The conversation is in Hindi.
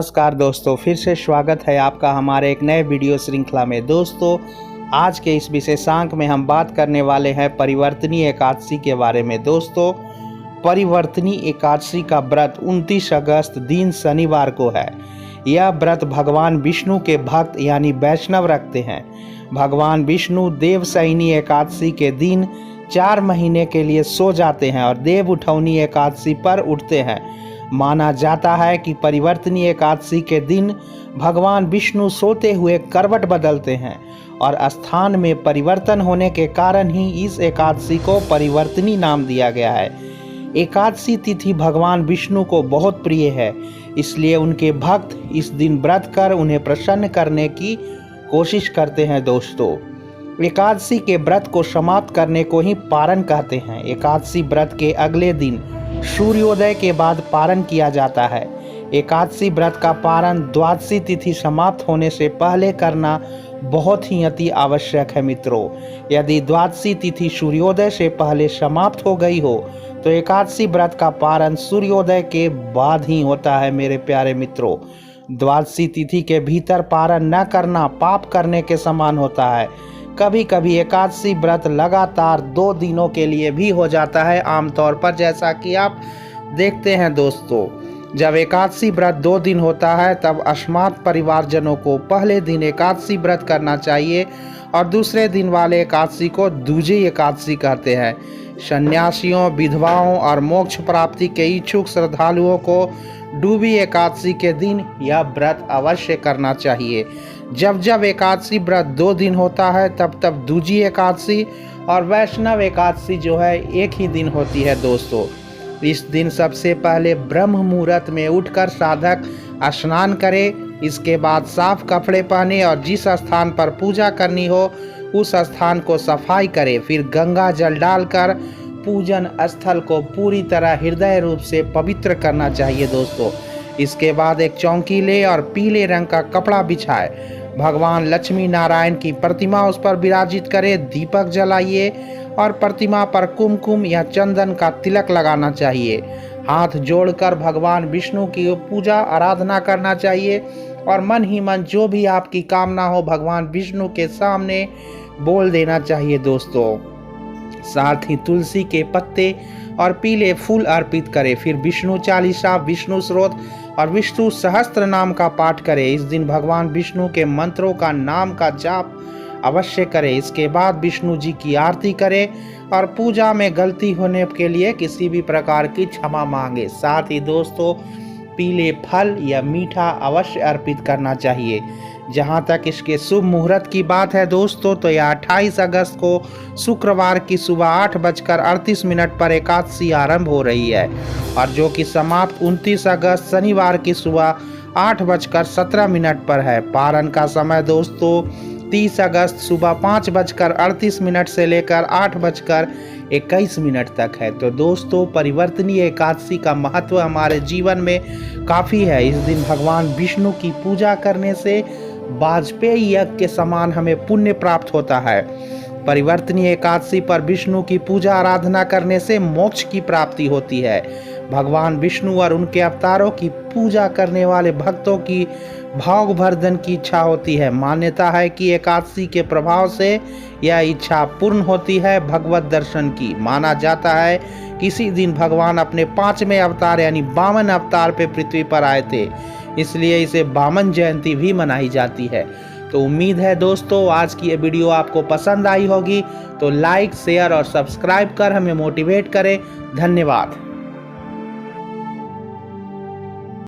नमस्कार दोस्तों, फिर से स्वागत है आपका हमारे एक नए वीडियो श्रृंखला में। दोस्तों, आज के इस विशेषांक में हम बात करने वाले हैं परिवर्तनीय एकादशी के बारे में। दोस्तों, परिवर्तनीय एकादशी का व्रत 29 अगस्त दिन शनिवार को है। यह व्रत भगवान विष्णु के भक्त यानी वैष्णव रखते हैं। भगवान विष्णु देवशयनी एकादशी के दिन 4 महीने के लिए सो जाते हैं और देव उठौनी एकादशी पर उठते हैं। माना जाता है कि परिवर्तनीय एकादशी के दिन भगवान विष्णु सोते हुए करवट बदलते हैं और स्थान में परिवर्तन होने के कारण ही इस एकादशी को परिवर्तनी नाम दिया गया है। एकादशी तिथि भगवान विष्णु को बहुत प्रिय है, इसलिए उनके भक्त इस दिन व्रत कर उन्हें प्रसन्न करने की कोशिश करते हैं। दोस्तों, एकादशी के व्रत को समाप्त करने को ही पारण कहते हैं। एकादशी व्रत के अगले दिन सूर्योदय के बाद पारण किया जाता है। एकादशी व्रत का पारण द्वादशी तिथि समाप्त होने से पहले करना बहुत ही अति आवश्यक है। मित्रों, यदि द्वादशी तिथि सूर्योदय से पहले समाप्त हो गई हो तो एकादशी व्रत का पारण सूर्योदय के बाद ही होता है। मेरे प्यारे मित्रों, द्वादशी तिथि के भीतर पारण न करना पाप करने के समान होता है। कभी कभी एकादशी व्रत लगातार 2 दिनों के लिए भी हो जाता है। आमतौर पर जैसा कि आप देखते हैं दोस्तों, जब एकादशी व्रत 2 दिन होता है तब अस्मात् परिवारजनों को पहले दिन एकादशी व्रत करना चाहिए और दूसरे दिन वाले एकादशी को दूजी एकादशी कहते हैं। सन्यासियों, विधवाओं और मोक्ष प्राप्ति के इच्छुक श्रद्धालुओं को डूबी एकादशी के दिन यह व्रत अवश्य करना चाहिए। जब जब एकादशी व्रत 2 दिन होता है तब तब दूजी एकादशी और वैष्णव एकादशी जो है एक ही दिन होती है। दोस्तों, इस दिन सबसे पहले ब्रह्म मुहूर्त में उठकर साधक स्नान करे। इसके बाद साफ कपड़े पहने और जिस स्थान पर पूजा करनी हो उस स्थान को सफाई करे। फिर गंगा जल डालकर पूजन स्थल को पूरी तरह हृदय रूप से पवित्र करना चाहिए। दोस्तों, इसके बाद एक चौकी ले और पीले रंग का कपड़ा बिछाए। भगवान लक्ष्मी नारायण की प्रतिमा उस पर विराजित करे। दीपक जलाइए और प्रतिमा पर कुमकुम या चंदन का तिलक लगाना चाहिए। हाथ जोड़कर भगवान विष्णु की पूजा आराधना करना चाहिए और मन ही मन जो भी आपकी कामना हो भगवान विष्णु के सामने बोल देना चाहिए। दोस्तों, साथ ही तुलसी के पत्ते और पीले फूल अर्पित करें। फिर विष्णु चालीसा, विष्णु स्रोत और विष्णु सहस्त्र नाम का पाठ करें। इस दिन भगवान विष्णु के मंत्रों का नाम का जाप अवश्य करें। इसके बाद विष्णु जी की आरती करें और पूजा में गलती होने के लिए किसी भी प्रकार की क्षमा मांगे। साथ ही दोस्तों, पीले फल या मीठा अवश्य अर्पित करना चाहिए। जहां तक इसके शुभ मुहूर्त की बात है दोस्तों, तो यह 28 अगस्त को शुक्रवार की सुबह 8:38 पर एकादशी आरंभ हो रही है और जो कि समाप्त 29 अगस्त शनिवार की सुबह 8:17 पर है। पारण का समय दोस्तों 30 अगस्त सुबह 5:38 से लेकर 8:21 तक है। तो दोस्तों, परिवर्तनीय एकादशी का महत्व हमारे जीवन में काफ़ी है। इस दिन भगवान विष्णु की पूजा करने से वाजपेयी यज्ञ के समान हमें पुण्य प्राप्त होता है। परिवर्तनीय एकादशी पर विष्णु की पूजा आराधना करने से मोक्ष की प्राप्ति होती है। भगवान विष्णु और उनके अवतारों की पूजा करने वाले भक्तों की भाववर्धन की इच्छा होती है। मान्यता है कि एकादशी के प्रभाव से यह इच्छा पूर्ण होती है। भगवत दर्शन की माना जाता है कि इसी दिन भगवान अपने 5वें अवतार यानी वामन अवतार पे पृथ्वी पर आए थे, इसलिए इसे वामन जयंती भी मनाई जाती है। तो उम्मीद है दोस्तों आज की ये वीडियो आपको पसंद आई होगी, तो लाइक, शेयर और सब्सक्राइब कर हमें मोटिवेट करें। धन्यवाद।